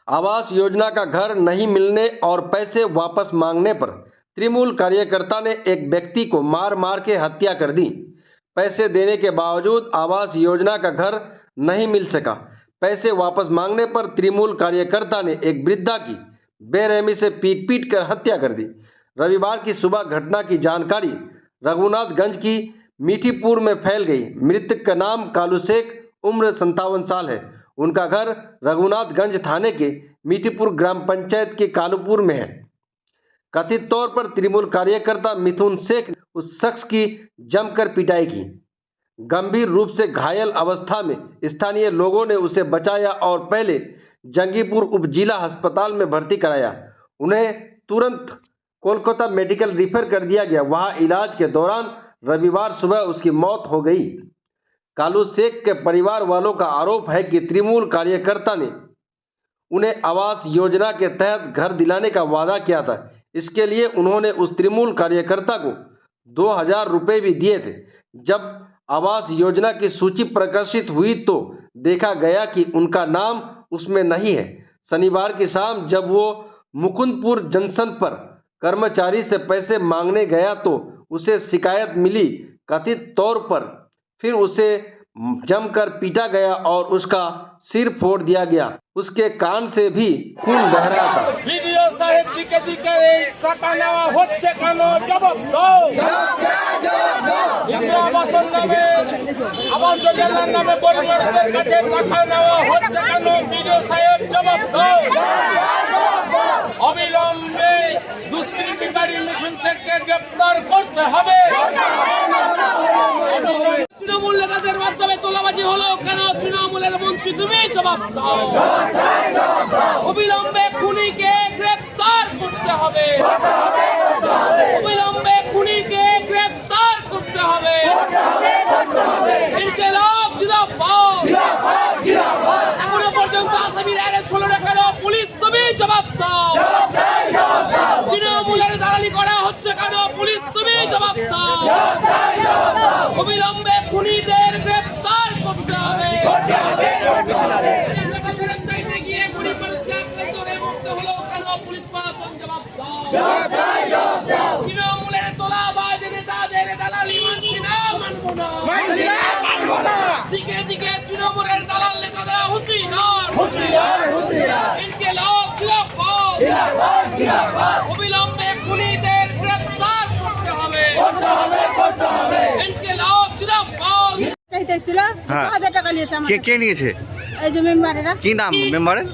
आवास योजना का घर नहीं मिलने और पैसे वापस मांगने पर तृणमूल कार्यकर्ता ने एक व्यक्ति को मार मार के हत्या कर दी। पैसे देने के बावजूद आवास योजना का घर नहीं मिल सका। पैसे वापस मांगने पर तृणमूल कार्यकर्ता ने एक वृद्धा की बेरहमी से पीट पीट कर हत्या कर दी। रविवार की सुबह घटना की जानकारी रघुनाथगंज की मीठीपुर में फैल गई। मृतक का नाम कालू शेख, उम्र 57 साल है। उनका घर रघुनाथगंज थाने के मीठीपुर ग्राम पंचायत के कालूपुर में है। कथित तौर पर तृणमूल कार्यकर्ता मिथुन शेख ने उस शख्स की जमकर पिटाई की। गंभीर रूप से घायल अवस्था में स्थानीय लोगों ने उसे बचाया और पहले जंगीपुर उप जिला अस्पताल में भर्ती कराया। उन्हें तुरंत कोलकाता मेडिकल रिफर कर दिया गया। वहां इलाज के दौरान रविवार सुबह उसकी मौत हो गई। कालू शेख के परिवार वालों का आरोप है कि तृणमूल कार्यकर्ता ने उन्हें आवास योजना के तहत घर दिलाने का वादा किया था। इसके लिए उन्होंने उस तृणमूल कार्यकर्ता को 2000 रुपये भी दिए थे। जब आवास योजना की सूची प्रकाशित हुई तो देखा गया कि उनका नाम उसमें नहीं है। शनिवार की शाम जब वो मुकुंदपुर जंक्शन पर कर्मचारी से पैसे मांगने गया तो उसे शिकायत मिली। कथित तौर पर फिर उसे जमकर पीटा गया और उसका सिर फोड़ दिया गया। उसके कान से भी खून बह रहा था। ভিডিও সাহেব দিকে দিকে টাকা নেওয়া হচ্ছে কেন? জবাব দাও। হিন্দু আবাসন নামে আবাস যোজনার নামে পরিবারদের কাছে টাকা নেওয়া হচ্ছে কেন? ভিডিও সাহেব জবাব দাও। অবিলম্বে দুষ্কৃতিকারী মিঠুন শেখকে গ্রেফতার করতে হবে। তৃণমূল নেতাদের মাধ্যমে তোলাবাজি হলো কেন? তৃণমূলের মন্ত্রী তুমি জবাব দাও। অবিলম্বে খুনিকে গ্রেফতার করতে হবে। অবিলম্বে খুনিকে গ্রেফতার করতে হবে। ইনকিলাব জিন্দাবাদ। এখনো পর্যন্ত আসামির অ্যারেস্ট হলো না কেন? পুলিশ তুমি জবাব দাও। তৃণমূলের দালালি করা হচ্ছে কেন? পুলিশ তুমি জবাব দাও। অবিলম্বে খুনিদের গ্রেফতার করতে হবে। তৃণমূলের তোলাবাজ নেতাদের দালালি মানছি না, মানবো না। দিকে দিকে তৃণমূলের দালাল নেতারা হুঁশিয়ার। ইনকিলাব জিন্দাবাদ। অবিলম্বে খুনিদের গ্রেফতার করতে হবে। ইনকিলাব জিন্দাবাদ। চাইতেছিল 6000 টাকা নিয়েছে আমার কে নিয়েছে? এই যে মেম্বারেরা। কি নাম মেম্বারের?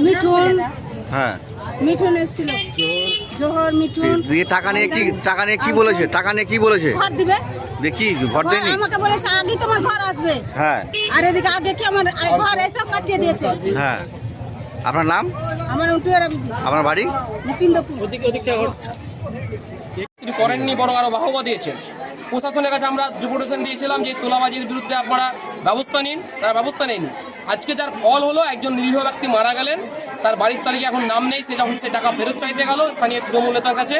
মিঠুন। হ্যাঁ, মিঠুন এসেছিল, জোহর মিঠুন। দিয়ে টাকা নিয়ে কি বলেছে? টাকা নিয়ে কি বলেছে? ঘর দিবে। দেখি ঘর দেয়নি। আমাকে বলেছে আগে তোমার ঘর আসবে। হ্যাঁ, আর এদিকে আগে কি আমার ঘর এসে কাটিয়ে দিয়েছে। হ্যাঁ। আপনার নাম? আমার উঠুয়ারা বিবি। আপনার বাড়ি? নিতিন্দপুর। তিনি করেননি, বরং আরো বাহবা দিয়েছেন। প্রশাসনের কাছে আমরা ডেপুটেশন দিয়েছিলাম যে তোলাবাজির বিরুদ্ধে আপনারা ব্যবস্থা নিন, তারা ব্যবস্থা নেয়নি। আজকে যার ফল হলো একজন নিরীহ ব্যক্তি মারা গেলেন, তার বাড়ির তালিকা এখন নাম নেই। সে যখন সে টাকা ফেরত চাইতে গেল স্থানীয় তৃণমূল নেতার কাছে,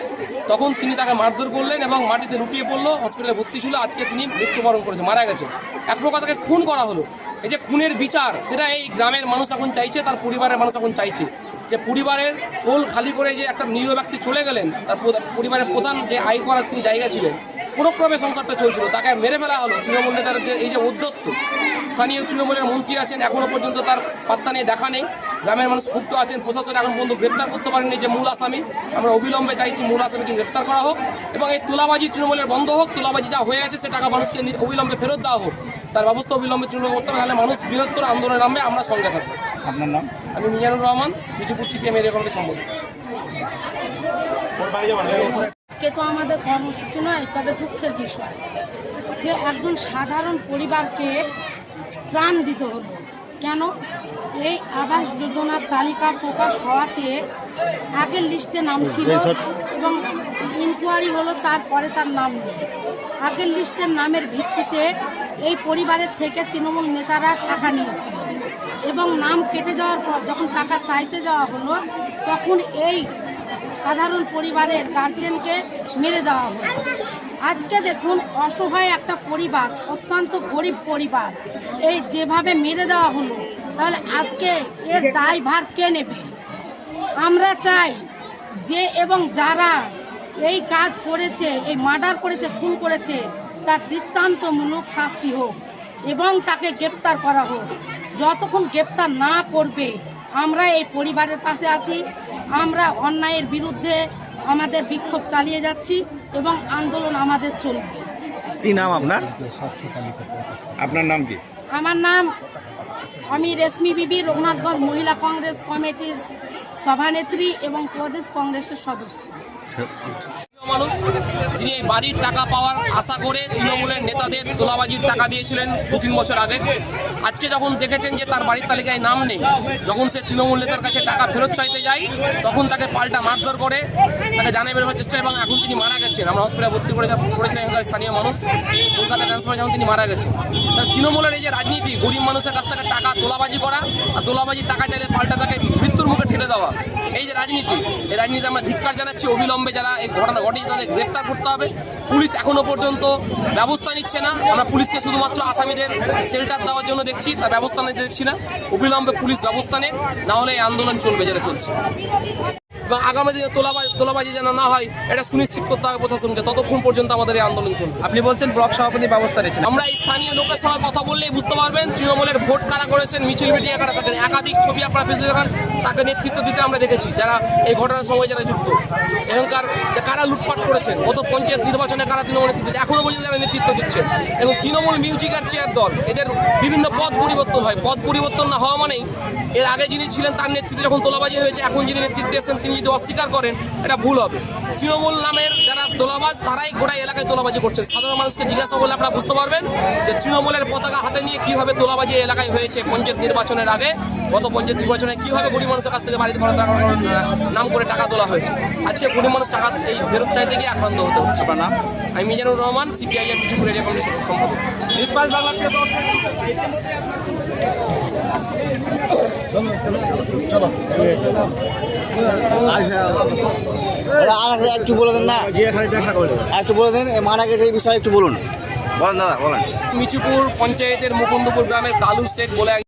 তখন তিনি তাকে মারধর করলেন এবং মাটিতে লুটিয়ে পড়লো। হসপিটালে ভর্তি ছিল। আজকে তিনি মৃত্যুবরণ করেছে, মারা গেছে। এক প্রকার তাকে খুন করা হলো। এই যে খুনের বিচার, সেটা এই গ্রামের মানুষ এখন চাইছে, তার পরিবারের মানুষ এখন চাইছে যে পরিবারের কোল খালি করে যে একটা নিরীহ ব্যক্তি চলে গেলেন, তার পরিবারের প্রধান যে আয় করার তিনি জায়গা ছিলেন, কোনোক্রমে সংসারটা চলছিল, তাকে মেরে ফেলা হলো। তৃণমূল নেতার যে এই যে উদ্যত্ত, স্থানীয় তৃণমূলের মন্ত্রী আছেন, এখনও পর্যন্ত তার পাত্তা নেই, দেখা নেই। গ্রামের মানুষ ক্ষুব্ধ আছেন। প্রশাসন এখন পর্যন্ত গ্রেপ্তার করতে পারেনি যে মূল আসামি। আমরা অবিলম্বে চাইছি মূল আসামিকে গ্রেপ্তার করা হোক এবং এই তোলাবাজি তৃণমূলের বন্ধ হোক। তোলাবাজি যা হয়ে আছে সে টাকা মানুষকে অবিলম্বে ফেরত দেওয়া হোক। তার ব্যবস্থা অবিলম্বে তৃণমূল করতে হবে, তাহলে মানুষ বৃহত্তর আন্দোলনে নামবে। আমরা সঙ্গে থাকবো। আপনার নাম? আমি মিজানুর রহমান, মিঠিপুর সিপিএম এরিয়া কমিটির সম্পাদক। আজকে তো আমাদের কর্মসূচি নয়, তবে দুঃখের বিষয় যে একজন সাধারণ পরিবারকে প্রাণ দিতে হলো কেন? এই আবাস যোজনার তালিকা প্রকাশ হওয়াতে আগের লিস্টে নাম ছিল এবং ইনকোয়ারি হলো, তারপরে তার নাম নেই। আগের লিস্টের নামের ভিত্তিতে এই পরিবারের থেকে তৃণমূল নেতারা টাকা নিয়েছিল এবং নাম কেটে যাওয়ার পর যখন টাকা চাইতে যাওয়া হলো, তখন এই সাধারণ পরিবারের গার্জেনকে মেরে দেওয়া হলো। আজকে দেখুন, অসহায় একটা পরিবার, অত্যন্ত গরিব পরিবার, এই যেভাবে মেরে দেওয়া হলো, তাহলে আজকে এর দায়ভার কে নেবে? আমরা চাই যে এবং যারা এই কাজ করেছে, এই মার্ডার করেছে, খুন করেছে, তার দৃষ্টান্তমূলক শাস্তি হোক এবং তাকে গ্রেপ্তার করা হোক। যতক্ষণ গ্রেপ্তার না করবে আমরা এই পরিবারের পাশে আছি। আমরা অন্যায়ের বিরুদ্ধে আমাদের বিক্ষোভ চালিয়ে যাচ্ছি এবং আন্দোলন আমাদের চলবে। কি নাম আপনার? আপনার নাম কি? আমার নাম আমি রেশমি বিবি, রঘুনাথগঞ্জ মহিলা কংগ্রেস কমিটির সভানেত্রী এবং প্রদেশ কংগ্রেসের সদস্য। মানুষ যিনি এই বাড়ির টাকা পাওয়ার আশা করে তৃণমূলের নেতাদের তোলাবাজির টাকা দিয়েছিলেন 2-3 বছর আগে। আজকে যখন দেখেছেন যে তার বাড়ির তালিকায় নাম নেই, যখন সে তৃণমূল নেতার কাছে টাকা ফেরত চাইতে যায়, তখন তাকে পাল্টা মারধর করে, তাকে জানিয়ে বের হওয়ার চেষ্টা, এবং এখন তিনি মারা গেছেন। আমরা হসপিটালে ভর্তি করেছিলেন এখানকার স্থানীয় মানুষ, কলকাতা ট্রান্সফার যখন তিনি মারা গেছেন। তার তৃণমূলের এই যে রাজনীতি, গরিব মানুষের কাছ থেকে টাকা তোলাবাজি করা, আর তোলাবাজির টাকা চাইলে পাল্টা তাকে মৃত্যুর মুখে ঠেলে দেওয়া, এই যে রাজনীতি, এই রাজনীতি আমরা ধিক্কার জানাচ্ছি। অবিলম্বে যারা এই ঘটনা ঘটিয়েছে তাদের গ্রেপ্তার করতে হবে। পুলিশ এখনো পর্যন্ত ব্যবস্থা নিচ্ছে না। আমরা পুলিশকে শুধুমাত্র আসামিদের শেল্টার দেওয়ার জন্য দেখছি, তার ব্যবস্থা নিতে দেখছি না। অবিলম্বে পুলিশ ব্যবস্থা নেয়, না হলে এই আন্দোলন চলবে যেটা চলছে। এবং আগামী দিনে তোলাবাজি যেন না হয় এটা সুনিশ্চিত করতে হবে প্রশাসনকে। ততক্ষণ পর্যন্ত আমাদের এই আন্দোলন চলবে। আপনি বলছেন ব্লক সভাপতি ব্যবস্থা নিয়েছেন। আমরা এই স্থানীয় লোকের সঙ্গে কথা বললেই বুঝতে পারবেন তৃণমূলের ভোট কারা করেছেন, মিছিল মিটিয়ে কারা থাকেন। একাধিক ছবি আপনারা ফেসবুকে দেখান, তাকে নেতৃত্ব দিতে আমরা দেখেছি যারা এই ঘটনার সঙ্গে যারা যুক্ত। এখানকার যে কারা লুটপাট করেছেন, গত পঞ্চায়েত নির্বাচনে কারা তৃণমূল নেতৃত্ব, এখনো পর্যন্ত যারা নেতৃত্ব দিচ্ছেন। এবং তৃণমূল মিউজিকের চেয়ার দল, এদের বিভিন্ন পদ পরিবর্তন হয়। পদ পরিবর্তন না হওয়া মানেই এর আগে যিনি ছিলেন তার নেতৃত্বে যখন তোলাবাজি হয়েছে, এখন যিনি নেতৃত্বে এসেছেন তিনি যদি অস্বীকার করেন এটা ভুল হবে। তৃণমূল নামের যারা তোলাবাজ তারাই গোটা এলাকায় তোলাবাজি করছেন। সাধারণ মানুষকে জিজ্ঞাসা করলে আপনারা বুঝতে পারবেন যে তৃণমূলের পতাকা হাতে নিয়ে কীভাবে তোলাবাজি এলাকায় হয়েছে। পঞ্চায়েত নির্বাচনের আগে, গত পঞ্চায়েত নির্বাচনে কীভাবে গরিব মানুষের কাছ থেকে বাড়িতে নাম করে টাকা তোলা হয়েছে। আজকে গরিব মানুষ টাকা এই ফেরত চাইতে গিয়ে আক্রান্ত হতে হচ্ছে। আপনার নাম? আমি Mizanur Rahman, CPIM BJP area কমিটির সম্পাদক। একটু বলে দেন না, একটু বলে দেন মারা গেছে এই বিষয়ে একটু বলুন। বলেন দাদা, বলেন। মিচিপুর পঞ্চায়েতের মুকুন্দপুর গ্রামের কালু শেখ বলে